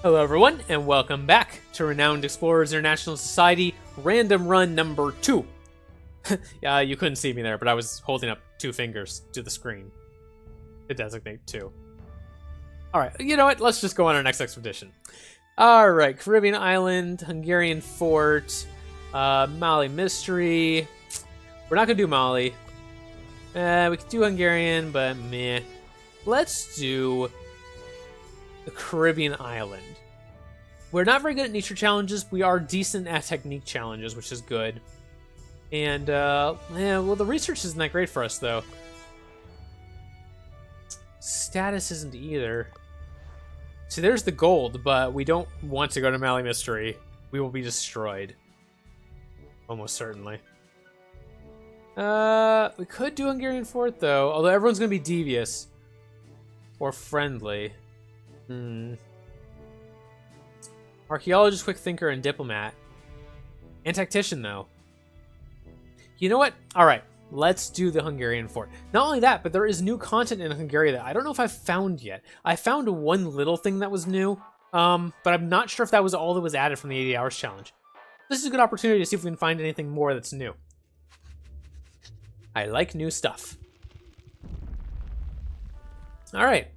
Hello everyone, and welcome back to Renowned Explorers International Society Random Run number 2. Yeah, you couldn't see me there, but I was holding up 2 fingers to the screen to designate 2. Alright, you know what? Let's just go on our next expedition. Alright, Caribbean Island, Hungarian Fort, Mali Mystery. We're not going to do Mali. We could do Hungarian, but meh. Let's do the Caribbean Island. We're not very good at nature challenges. We are decent at technique challenges, which is good. And, yeah, well, the research isn't that great for us, though. Status isn't either. So there's the gold, but we don't want to go to Mali Mystery. We will be destroyed. Almost certainly. We could do Hungarian Fort, though, although everyone's going to be devious. Or friendly. Archaeologist, quick thinker, and diplomat. And tactician, though. You know what? Alright, let's do the Hungarian Fort. Not only that, but there is new content in Hungary that I don't know if I've found yet. I found one little thing that was new, but I'm not sure if that was all that was added from the 80 hours challenge. This is a good opportunity to see if we can find anything more that's new. I like new stuff. Alright.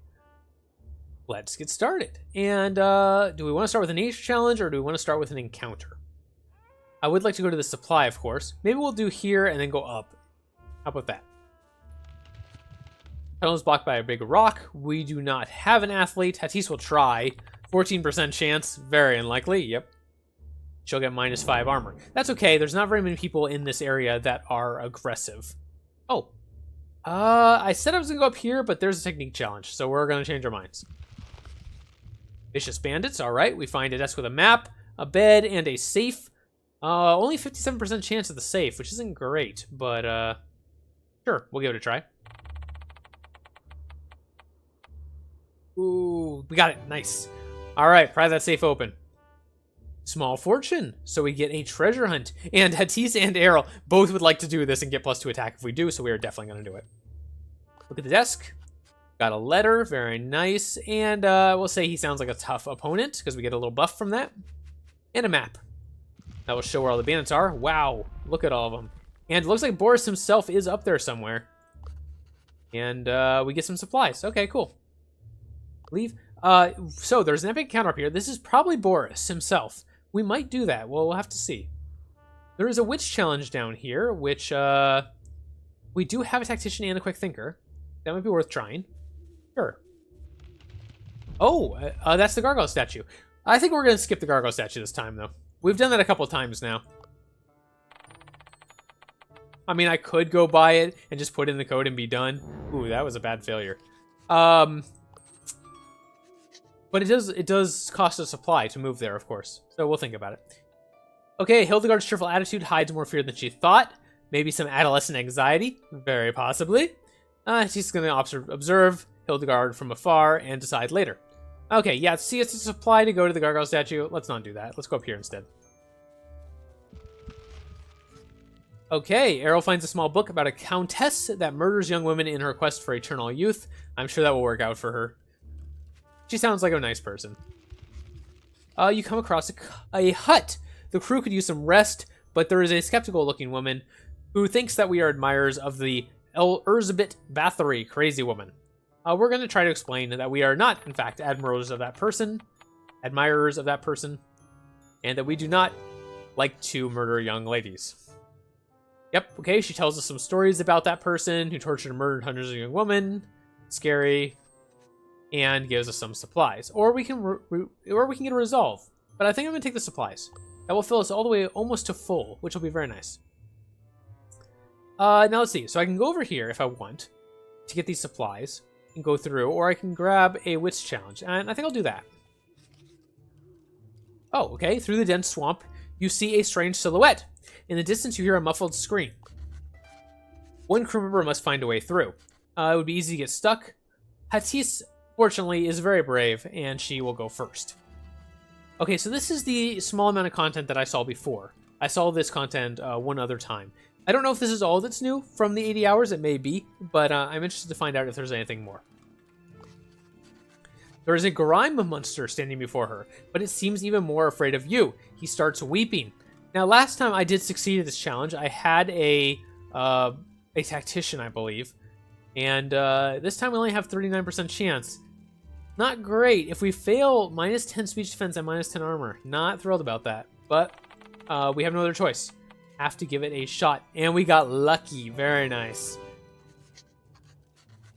Let's get started. And do we want to start with a nature challenge or do we want to start with an encounter? I would like to go to the supply, of course. Maybe we'll do here and then go up. How about that? Tunnel is blocked by a big rock. We do not have an athlete. Hattis will try. 14% chance. Very unlikely. Yep. She'll get -5 armor. That's okay. There's not very many people in this area that are aggressive. Oh. I said I was going to go up here, but there's a technique challenge, so we're going to change our minds. Vicious bandits. All right. We find a desk with a map, a bed, and a safe. Only 57% chance of the safe, which isn't great, but sure, we'll give it a try. Ooh, we got it. Nice. All right, pry that safe open. Small fortune, so we get a treasure hunt. And Hattis and Errol both would like to do this and get +2 attack if we do, so we are definitely going to do it. Look at the desk. Got a letter, very nice. And we'll say he sounds like a tough opponent because we get a little buff from that. And a map. That will show where all the bandits are. Wow, look at all of them. And it looks like Boris himself is up there somewhere. And we get some supplies. Okay, cool. Leave. So there's an epic encounter up here. This is probably Boris himself. We might do that. Well, we'll have to see. There is a witch challenge down here, which we do have a tactician and a quick thinker. That might be worth trying. Sure. Oh, that's the gargoyle statue. I think we're going to skip the gargoyle statue this time, though. We've done that a couple of times now. I mean, I could go buy it and just put in the code and be done. Ooh, that was a bad failure. But it does cost a supply to move there, of course. So we'll think about it. Okay, Hildegard's cheerful attitude hides more fear than she thought. Maybe some adolescent anxiety. Very possibly. She's going to observe Hildegard from afar and decide later. Okay, yeah, see, it's a supply to go to the gargoyle statue. Let's not do that. Let's go up here instead. Okay, Errol finds a small book about a countess that murders young women in her quest for eternal youth. I'm sure that will work out for her. She sounds like a nice person. You come across a hut. The crew could use some rest, but there is a skeptical-looking woman who thinks that we are admirers of the Elizabeth Bathory crazy woman. We're going to try to explain that we are not, in fact, admirers of that person, admirers of that person, and that we do not like to murder young ladies. Yep, okay, she tells us some stories about that person who tortured and murdered hundreds of young women. Scary. And gives us some supplies. Or we can get a resolve. But I think I'm going to take the supplies. That will fill us all the way almost to full, which will be very nice. Now let's see. So I can go over here if I want to get these supplies and go through, or I can grab a witch challenge, and I think I'll do that. Oh, okay. Through the dense swamp, you see a strange silhouette. In the distance, you hear a muffled scream. One crew member must find a way through. It would be easy to get stuck. Hattis, fortunately, is very brave, and she will go first. Okay, so this is the small amount of content that I saw before. I saw this content one other time. I don't know if this is all that's new from the 80 hours. It may be, but I'm interested to find out if there's anything more. There is a grime monster standing before her, but it seems even more afraid of you. He starts weeping. Now, last time I did succeed at this challenge, I had a tactician, I believe. And this time we only have 39% chance. Not great. If we fail, minus 10 speech defense and minus 10 armor. Not thrilled about that. But we have no other choice. Have to give it a shot. And we got lucky. Very nice.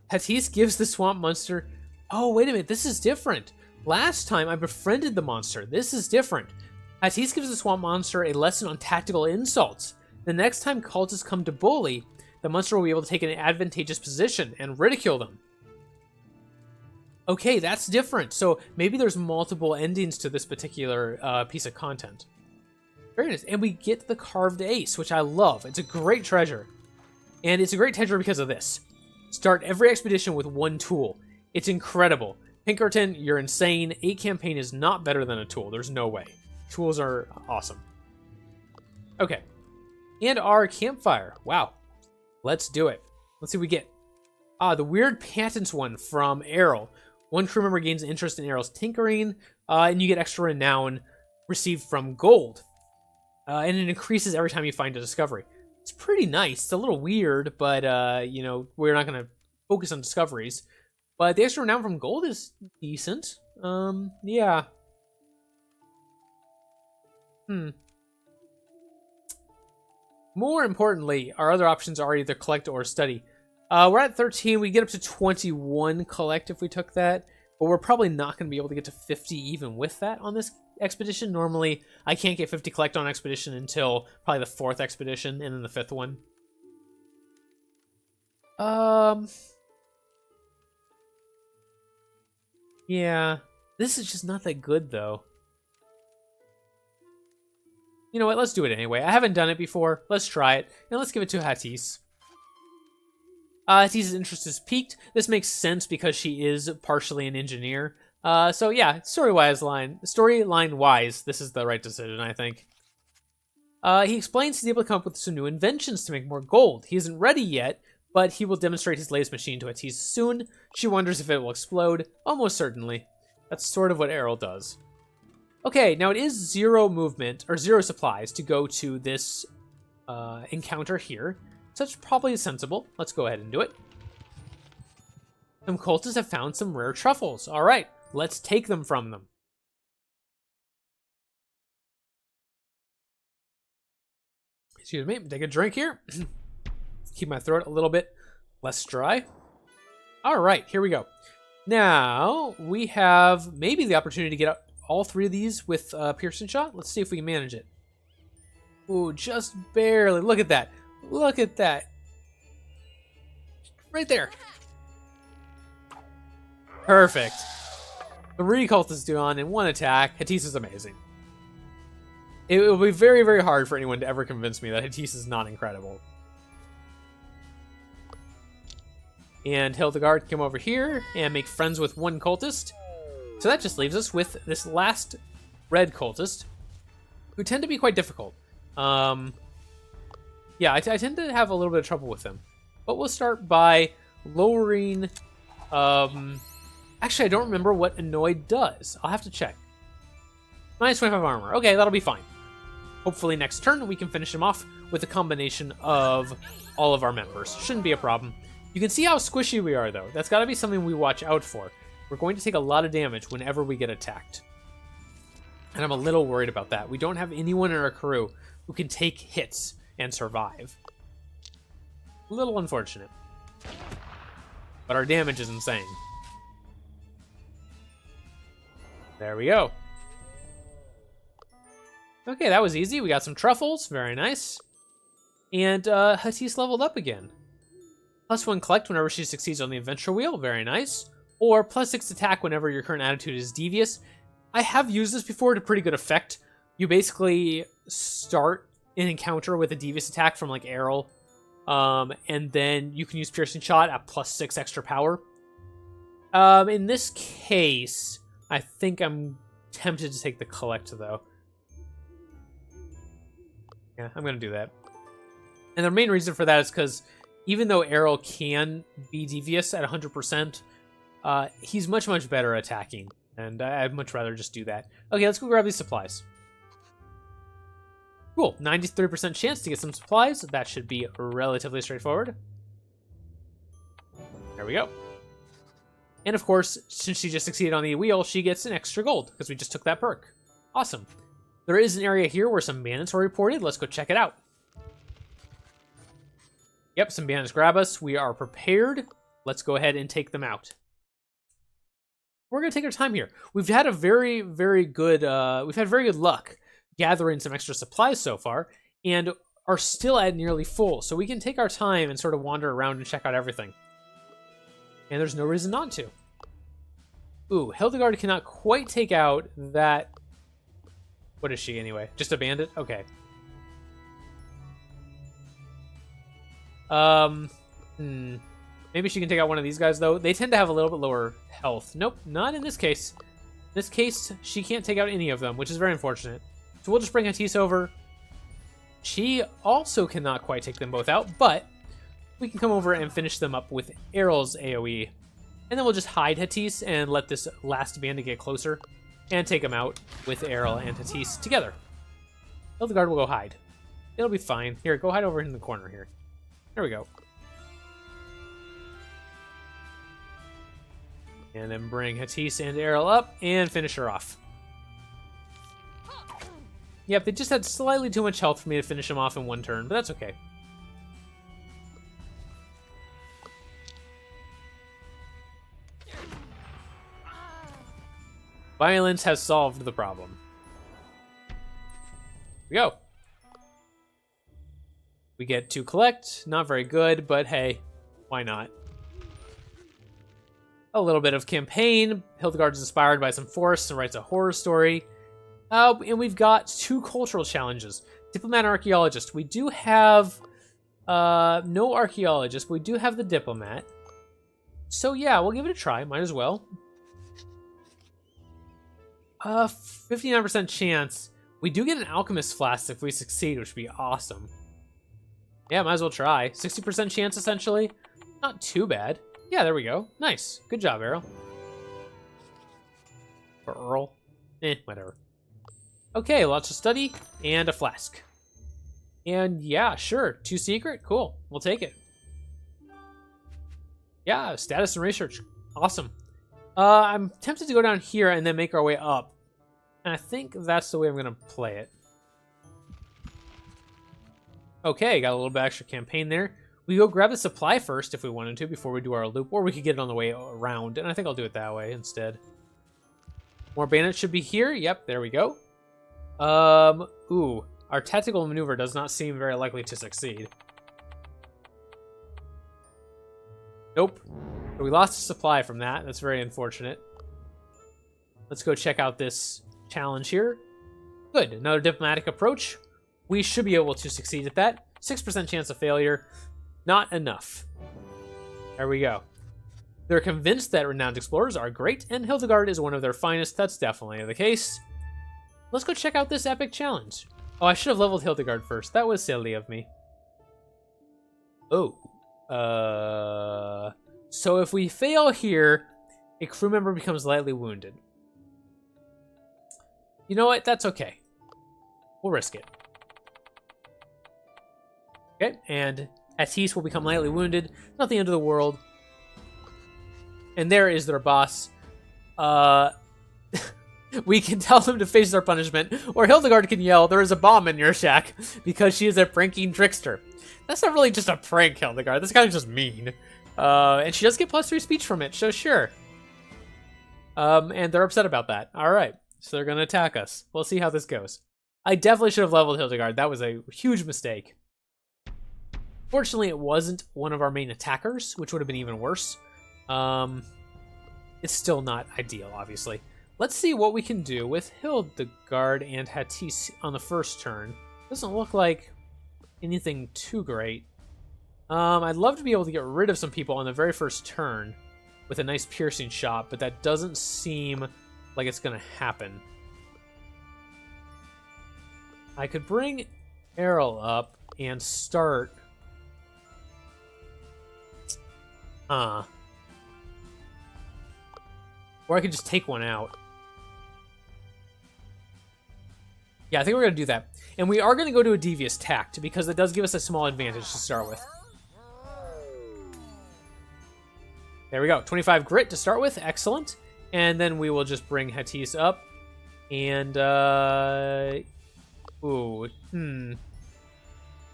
Hattis gives the swamp monster... Oh, wait a minute. This is different. Last time I befriended the monster. This is different. Hattis gives the swamp monster a lesson on tactical insults. The next time cultists come to bully, the monster will be able to take an advantageous position and ridicule them. Okay, that's different. So maybe there's multiple endings to this particular piece of content. Very nice. And we get the carved ace, which I love. It's a great treasure. And it's a great treasure because of this. Start every expedition with one tool. It's incredible. Pinkerton, you're insane. 8 campaign is not better than a tool. There's no way. Tools are awesome. Okay. And our campfire. Wow. Let's do it. Let's see what we get. The weird patents one from Errol. One crew member gains interest in Errol's tinkering, and you get extra renown received from gold. And it increases every time you find a discovery. It's pretty nice. It's a little weird, but, you know, we're not going to focus on discoveries. But the extra renown from gold is decent. Yeah. More importantly, our other options are either collect or study. We're at 13. We get up to 21 collect if we took that. But we're probably not going to be able to get to 50 even with that on this expedition. Normally, I can't get 50 collect on expedition until probably the 4th expedition and then the 5th one. Yeah. This is just not that good, though. You know what? Let's do it anyway. I haven't done it before. Let's try it. And let's give it to Hattis. Hattis' interest is piqued. This makes sense because she is partially an engineer. So yeah, storyline-wise, this is the right decision, I think. He explains he's able to come up with some new inventions to make more gold. He isn't ready yet, but he will demonstrate his latest machine to Hattis soon. She wonders if it will explode. Almost certainly. That's sort of what Errol does. Okay, now it is 0 movement, or 0 supplies to go to this encounter here. So it's probably sensible. Let's go ahead and do it. Some cultists have found some rare truffles. All right, let's take them from them. Excuse me, take a drink here. Keep my throat a little bit less dry. All right, here we go. Now, we have maybe the opportunity to get up all 3 of these with Piercing Shot. Let's see if we can manage it. Ooh, just barely. Look at that. Look at that. Right there. Perfect. 3 cultists do on in 1 attack. Hattis is amazing. It will be very, very hard for anyone to ever convince me that Hattis is not incredible. And Hildegard can come over here and make friends with 1 cultist. So that just leaves us with this last red cultist, who tend to be quite difficult. Yeah, I tend to have a little bit of trouble with them. But we'll start by lowering... Actually, I don't remember what Annoyed does. I'll have to check. Minus 25 armor. Okay, that'll be fine. Hopefully next turn we can finish him off with a combination of all of our members. Shouldn't be a problem. You can see how squishy we are, though. That's got to be something we watch out for. We're going to take a lot of damage whenever we get attacked. And I'm a little worried about that. We don't have anyone in our crew who can take hits and survive. A little unfortunate. But our damage is insane. There we go. Okay, that was easy. We got some truffles. Very nice. And Hattis leveled up again. +1 collect whenever she succeeds on the adventure wheel. Very nice. Or +6 attack whenever your current attitude is devious. I have used this before to pretty good effect. You basically start an encounter with a devious attack from like Errol. And then you can use Piercing Shot at +6 extra power. In this case, I think I'm tempted to take the collect though. Yeah, I'm going to do that. And the main reason for that is because even though Errol can be devious at 100%, He's much, much better attacking, and I'd much rather just do that. Okay, let's go grab these supplies. Cool, 93% chance to get some supplies. That should be relatively straightforward. There we go. And of course, since she just succeeded on the wheel, she gets an extra gold, because we just took that perk. Awesome. There is an area here where some bandits were reported. Let's go check it out. Yep, some bandits grab us. We are prepared. Let's go ahead and take them out. We're going to take our time here. We've had a very, very good, we've had very good luck gathering some extra supplies so far, and are still at nearly full. So we can take our time and sort of wander around and check out everything. And there's no reason not to. Ooh, Hildegard cannot quite take out that... What is she anyway? Just a bandit? Okay. Maybe she can take out one of these guys, though. They tend to have a little bit lower health. Nope, not in this case. In this case, she can't take out any of them, which is very unfortunate. So we'll just bring Hattis over. She also cannot quite take them both out, but we can come over and finish them up with Errol's AoE. And then we'll just hide Hattis and let this last bandit get closer and take him out with Errol and Hattis together. Hildegard will go hide. It'll be fine. Here, go hide over in the corner here. There we go. And then bring Hattis and Errol up and finish her off. Yep, they just had slightly too much health for me to finish them off in one turn, but that's okay. Violence has solved the problem. Here we go. We get to collect. Not very good, but hey, why not? A little bit of campaign. Hildegard's inspired by some forests and writes a horror story. And we've got 2 cultural challenges. Diplomat and archaeologist. We do have no archaeologist, but we do have the diplomat. So yeah, we'll give it a try. Might as well. 59% chance. We do get an alchemist flask if we succeed, which would be awesome. Yeah, might as well try. 60% chance, essentially. Not too bad. Yeah, there we go. Nice. Good job, Errol. Or Earl. Whatever. Okay, lots of study and a flask. And yeah, sure. 2 secret? Cool. We'll take it. Yeah, status and research. Awesome. I'm tempted to go down here and then make our way up. And I think that's the way I'm going to play it. Okay, got a little bit extra campaign there. We go grab the supply first if we wanted to before we do our loop, or we could get it on the way around, and I think I'll do it that way instead. More bandits should be here. Yep, there we go. Ooh, our tactical maneuver does not seem very likely to succeed. Nope. So we lost a supply from that. That's very unfortunate. Let's go check out this challenge here. Good, another diplomatic approach. We should be able to succeed at that. 6% chance of failure. Not enough. There we go. They're convinced that renowned explorers are great, and Hildegard is one of their finest. That's definitely the case. Let's go check out this epic challenge. Oh, I should have leveled Hildegard first. That was silly of me. Oh. So if we fail here, a crew member becomes lightly wounded. You know what? That's okay. We'll risk it. Okay, and Hattis will become lightly wounded. Not the end of the world. And there is their boss. We can tell them to face their punishment, or Hildegard can yell, "There is a bomb in your shack," because she is a pranking trickster. That's not really just a prank, Hildegard. That's kind of just mean. And she does get +3 speech from it, so sure. And they're upset about that. Alright, so they're going to attack us. We'll see how this goes. I definitely should have leveled Hildegard. That was a huge mistake. Fortunately, it wasn't one of our main attackers, which would have been even worse. It's still not ideal, obviously. Let's see what we can do with Hildegard and Hattis on the first turn. Doesn't look like anything too great. I'd love to be able to get rid of some people on the very first turn with a nice piercing shot, but that doesn't seem like it's going to happen. I could bring Errol up and start... Or I could just take one out. Yeah, I think we're going to do that. And we are going to go to a Devious Tact, because it does give us a small advantage to start with. There we go. 25 grit to start with. Excellent. And then we will just bring Hattis up. And,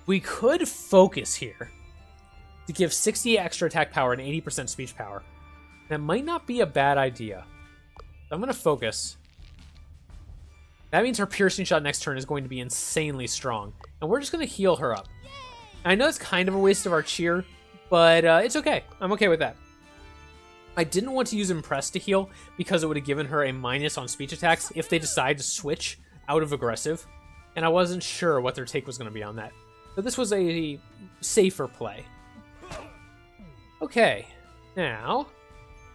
we could focus here to give 60 extra attack power and 80% speech power. That might not be a bad idea. I'm going to focus. That means her piercing shot next turn is going to be insanely strong. And we're just going to heal her up. And I know it's kind of a waste of our cheer, but it's okay. I'm okay with that. I didn't want to use Impress to heal because it would have given her a minus on speech attacks if they decide to switch out of aggressive. And I wasn't sure what their take was going to be on that. So this was a safer play. Okay, now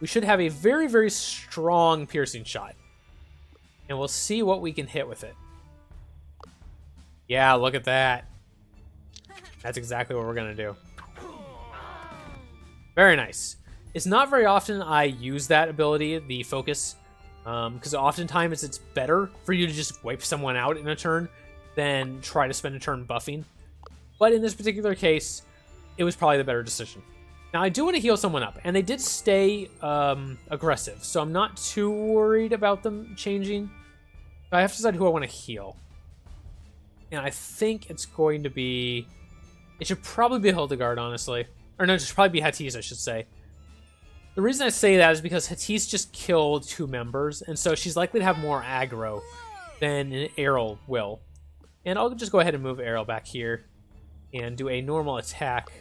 we should have a very, very strong piercing shot. And we'll see what we can hit with it. Yeah, look at that. That's exactly what we're going to do. Very nice. It's not very often I use that ability, the focus, because oftentimes it's better for you to just wipe someone out in a turn than try to spend a turn buffing. But in this particular case, it was probably the better decision. Now, I do want to heal someone up, and they did stay aggressive, so I'm not too worried about them changing. But I have to decide who I want to heal. And I think it's going to be... It should probably be Hildegard, honestly. Or no, it should probably be Hattis, I should say. The reason I say that is because Hattis just killed 2 members, and so she's likely to have more aggro than Errol will. And I'll just go ahead and move Errol back here and do a normal attack.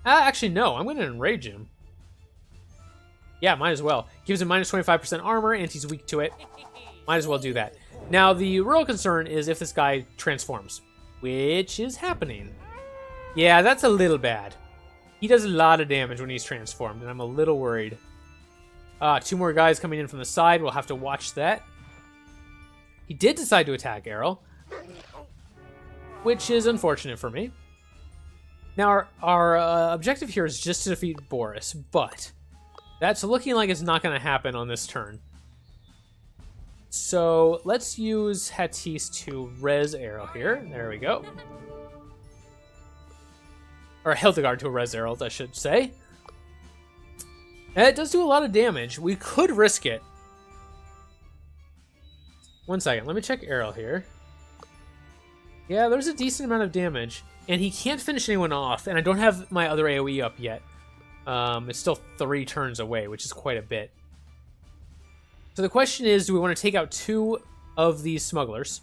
Actually, no, I'm going to enrage him. Yeah, might as well. Gives him minus 25% armor, and he's weak to it. Might as well do that. Now, the real concern is if this guy transforms, which is happening. Yeah, that's a little bad. He does a lot of damage when he's transformed, and I'm a little worried. 2 more guys coming in from the side. We'll have to watch that. He did decide to attack Errol, which is unfortunate for me. Now, our objective here is just to defeat Boris, but that's looking like it's not going to happen on this turn. So let's use Hattis to res Errol here. There we go. Or Hildegard to res Errol, I should say. And it does do a lot of damage. We could risk it. 1 second, let me check Errol here. Yeah, there's a decent amount of damage. And he can't finish anyone off, and I don't have my other AoE up yet. It's still 3 turns away, which is quite a bit. So the question is, do we want to take out 2 of these smugglers?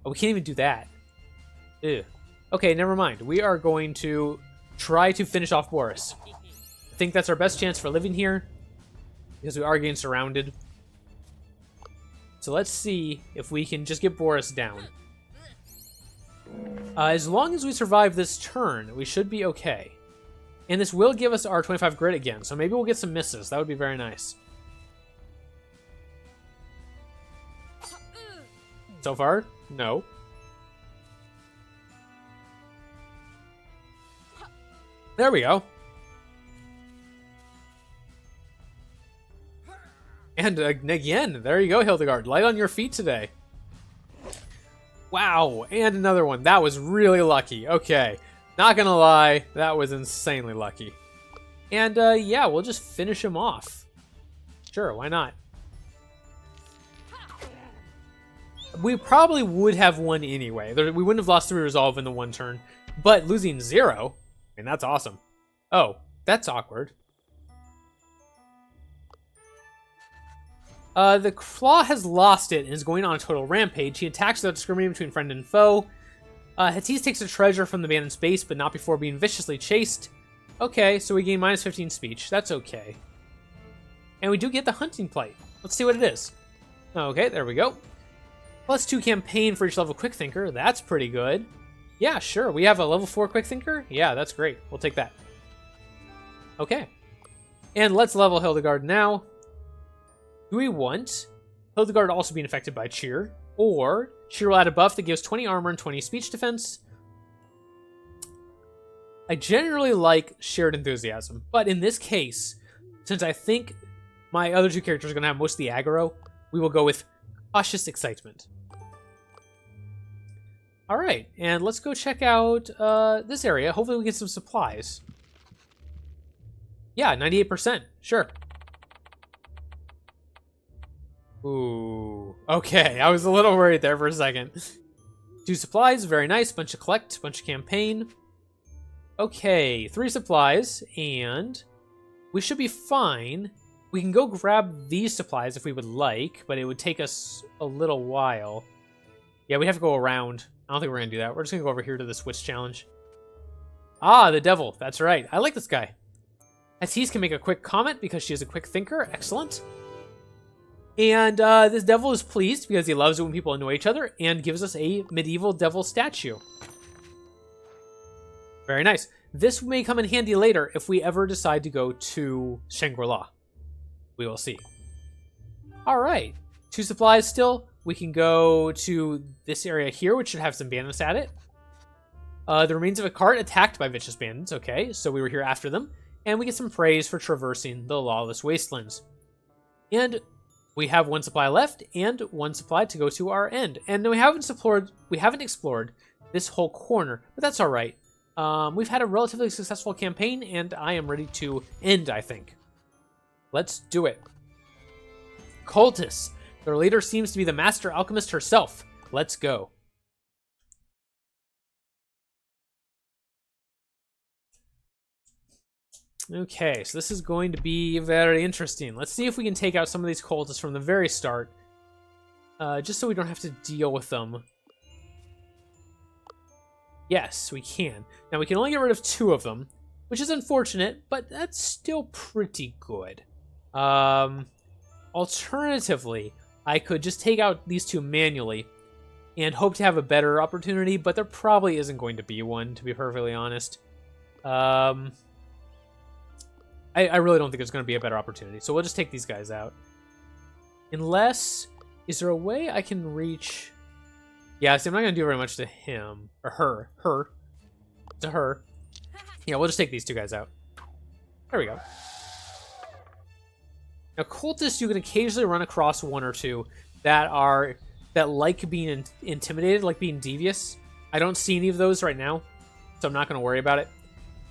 Oh, we can't even do that. Ew. Okay, never mind. We are going to try to finish off Boris. I think that's our best chance for living here, because we are getting surrounded. So let's see if we can just get Boris down. As long as we survive this turn, we should be okay. And this will give us our 25 grit again, so maybe we'll get some misses. That would be very nice. So far, no. There we go. And again, there you go, Hildegard. Light on your feet today. Wow, and another one. That was really lucky. Okay, not gonna lie, that was insanely lucky. And yeah, we'll just finish him off. Sure, why not? We probably would have won anyway. We wouldn't have lost 3 resolve in the 1 turn, but losing 0, I mean, that's awesome. Oh, that's awkward. The Claw has lost it and is going on a total rampage. He attacks without discriminating between friend and foe. Hattis takes a treasure from the abandoned space, but not before being viciously chased. Okay, so we gain minus 15 speech. That's okay. And we do get the hunting plate. Let's see what it is. Okay, there we go. Plus 2 campaign for each level quick thinker. That's pretty good. Yeah, sure. We have a level 4 quick thinker. Yeah, that's great. We'll take that. Okay. And let's level Hildegard now. Do we want Hildegard also being affected by cheer? Or cheer will add a buff that gives 20 armor and 20 speech defense? I generally like shared enthusiasm, but in this case, since I think my other two characters are going to have most of the aggro. We will go with Cautious Excitement. Alright, and let's go check out this area. Hopefully we get some supplies. Yeah, 98%. Sure. Ooh. Okay, I was a little worried there for a second. 2 supplies, very nice. Bunch of collect, bunch of campaign. Okay, 3 supplies, and we should be fine. We can go grab these supplies if we would like, but it would take us a little while. Yeah, we have to go around. I don't think we're going to do that. We're just going to go over here to the Swiss challenge. Ah, the devil. That's right. I like this guy. Hatise can make a quick comment because she is a quick thinker. Excellent. And this devil is pleased because he loves it when people annoy each other and gives us a medieval devil statue. Very nice. This may come in handy later if we ever decide to go to Shangri-La. We will see. All right. 2 supplies still. We can go to this area here, which should have some bandits at it. The remains of a cart attacked by vicious bandits. Okay, so we were here after them. And we get some praise for traversing the lawless wastelands. And we have 1 supply left and 1 supply to go to our end. And we haven't explored this whole corner, but that's all right. We've had a relatively successful campaign, and I am ready to end, I think. Let's do it. Cultists. Their leader seems to be the master alchemist herself. Let's go. Okay, so this is going to be very interesting. Let's see if we can take out some of these cultists from the very start. Just so we don't have to deal with them. Yes, we can. Now, we can only get rid of 2 of them, which is unfortunate, but that's still pretty good. Alternatively, I could just take out these 2 manually and hope to have a better opportunity, but there probably isn't going to be one, to be perfectly honest. I really don't think there's going to be a better opportunity, so we'll just take these guys out. Unless, is there a way I can reach... Yeah, see, I'm not going to do very much to him. Or her. To her. Yeah, we'll just take these 2 guys out. There we go. Now, cultists, you can occasionally run across 1 or 2 that like being intimidated, like being devious. I don't see any of those right now, so I'm not going to worry about it.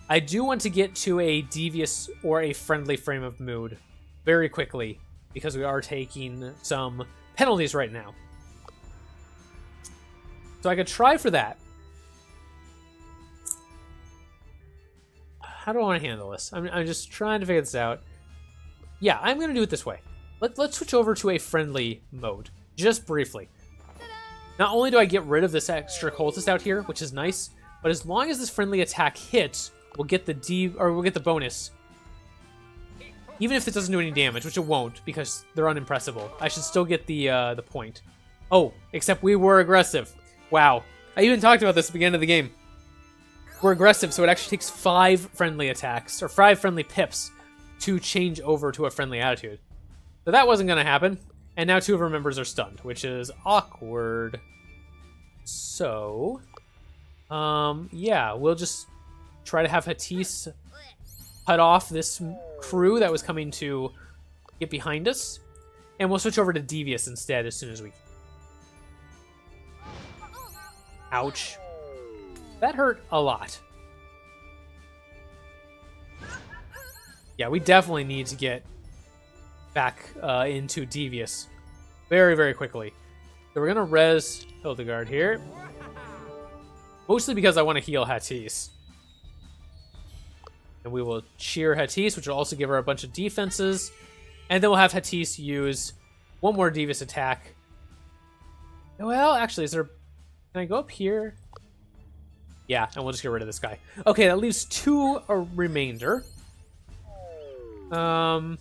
I do want to get to a devious or a friendly frame of mood very quickly, because we are taking some penalties right now. So I could try for that. How do I want to handle this? I'm just trying to figure this out. Yeah, I'm going to do it this way. Let's switch over to a friendly mode, just briefly. Not only do I get rid of this extra cultist out here, which is nice, but as long as this friendly attack hits, we'll get the bonus. Even if it doesn't do any damage, which it won't, because they're unimpressible. I should still get the point. Oh, except we were aggressive. Wow. I even talked about this at the beginning of the game. We're aggressive, so it actually takes 5 friendly attacks, or 5 friendly pips, to change over to a friendly attitude. So that wasn't going to happen. And now 2 of our members are stunned, which is awkward. So, yeah, we'll just try to have Hatise cut off this crew that was coming to get behind us. And we'll switch over to Devious instead as soon as we can. Ouch. That hurt a lot. Yeah, we definitely need to get back into Devious very, very quickly. So we're going to res Hildegard here. Mostly because I want to heal Hatise. And we will cheer Hatise, which will also give her a bunch of defenses. And then we'll have Hatise use 1 more Devious attack. Well, actually, is there... Can I go up here? Yeah, and we'll just get rid of this guy. Okay, that leaves 2 a remainder. We'll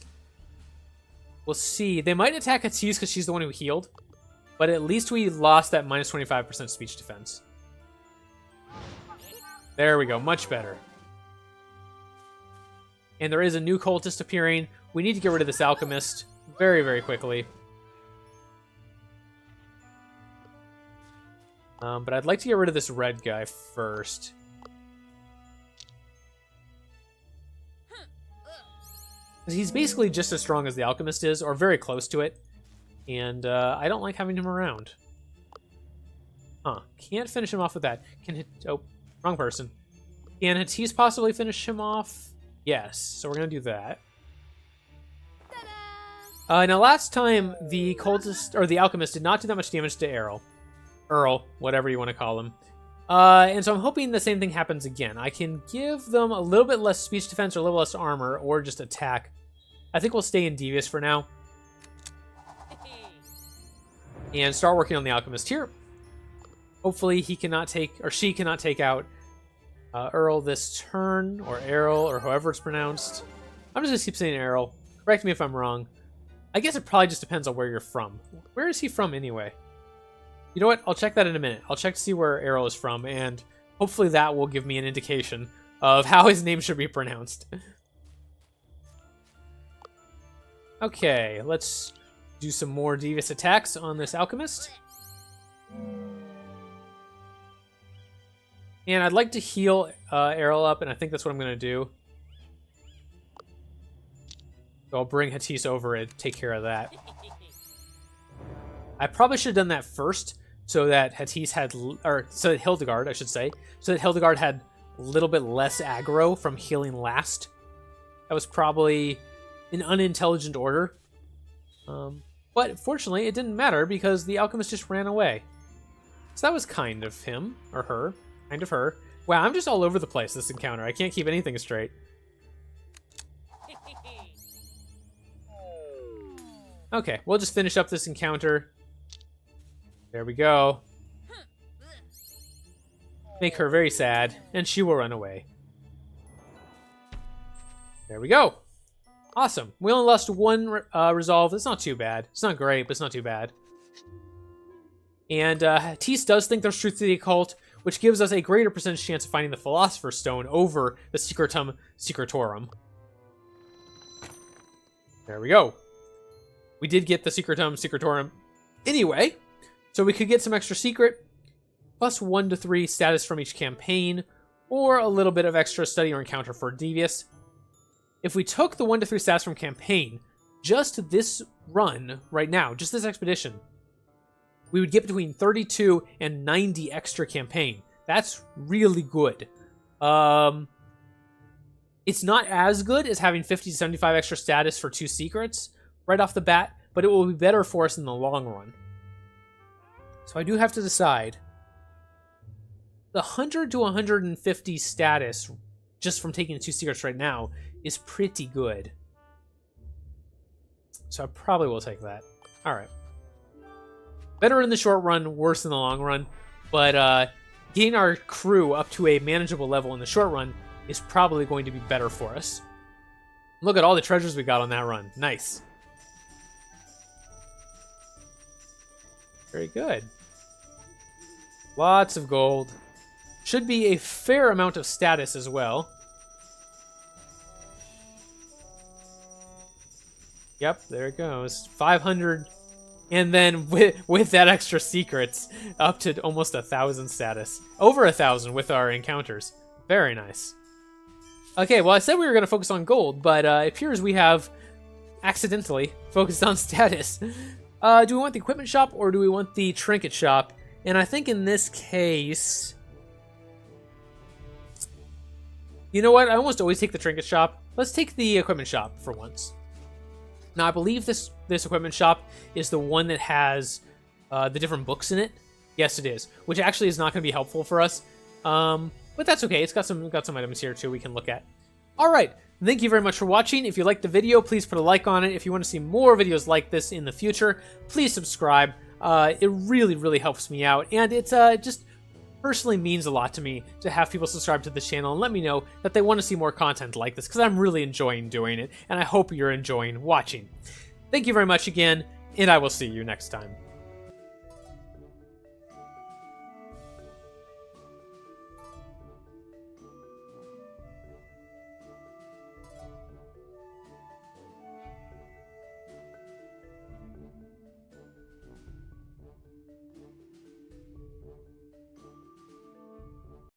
see. They might attack Hatise because she's the one who healed. But at least we lost that minus 25% speech defense. There we go. Much better. And there is a new cultist appearing. We need to get rid of this alchemist very, very quickly. But I'd like to get rid of this red guy first. He's basically just as strong as the Alchemist is, or very close to it. And I don't like having him around. Huh. Can't finish him off with that. Oh, wrong person. Can Hattis possibly finish him off? Yes. So we're going to do that. Now, last time, the Cultist, or the Alchemist did not do that much damage to Earl, whatever you want to call him. And so I'm hoping the same thing happens again. I can give them a little bit less speech defense or a little less armor, or just attack. I think we'll stay in Devious for now. And start working on the Alchemist here. Hopefully he cannot take, or she cannot take out Earl this turn, or Errol, or however it's pronounced. I'm just going to keep saying Errol. Correct me if I'm wrong. I guess it probably just depends on where you're from. Where is he from anyway? You know what? I'll check that in a minute. I'll check to see where Errol is from, and hopefully that will give me an indication of how his name should be pronounced. Okay, let's do some more devious attacks on this Alchemist. And I'd like to heal Errol up, and I think that's what I'm going to do. So I'll bring Hattis over and take care of that. I probably should have done that first, so that Hattis had, or so that Hildegard, I should say, so that Hildegard had a little bit less aggro from healing last. That was probably an unintelligent order. But fortunately, it didn't matter because the Alchemist just ran away. So that was kind of him, or her. Kind of her. Wow, I'm just all over the place this encounter. I can't keep anything straight. Okay, we'll just finish up this encounter. There we go. Make her very sad, and she will run away. There we go. Awesome. We only lost one resolve. It's not too bad. It's not great, but it's not too bad. And Hattis does think there's truth to the occult, which gives us a greater percentage chance of finding the Philosopher's Stone over the Secretum Secretorum. There we go. We did get the Secretum Secretorum anyway, so we could get some extra secret, plus 1 to 3 status from each campaign, or a little bit of extra study or encounter for Devious. If we took the 1 to 3 status from campaign, just this run right now, just this expedition, we would get between 32 and 90 extra campaign. That's really good. It's not as good as having 50 to 75 extra status for 2 secrets right off the bat, but it will be better for us in the long run. So I do have to decide. The 100 to 150 status just from taking the 2 secrets right now is pretty good. So I probably will take that. Alright. Better in the short run, worse in the long run. But getting our crew up to a manageable level in the short run is probably going to be better for us. Look at all the treasures we got on that run. Nice. Very good. Lots of gold. Should be a fair amount of status as well. Yep, there it goes. 500. And then with that extra secrets, up to almost 1,000 status. Over 1,000 with our encounters. Very nice. Okay, well I said we were going to focus on gold, but it appears we have accidentally focused on status. Do we want the equipment shop or do we want the trinket shop? And I think in this case... You know what? I almost always take the trinket shop. Let's take the equipment shop for once. Now, I believe this equipment shop is the one that has the different books in it. Yes, it is. Which actually is not going to be helpful for us. But that's okay. It's got some items here, too, we can look at. All right. Thank you very much for watching. If you liked the video, please put a like on it. If you want to see more videos like this in the future, please subscribe. It really, really helps me out. And it's just personally means a lot to me to have people subscribe to this channel and let me know that they want to see more content like this, because I'm really enjoying doing it, and I hope you're enjoying watching. Thank you very much again, and I will see you next time.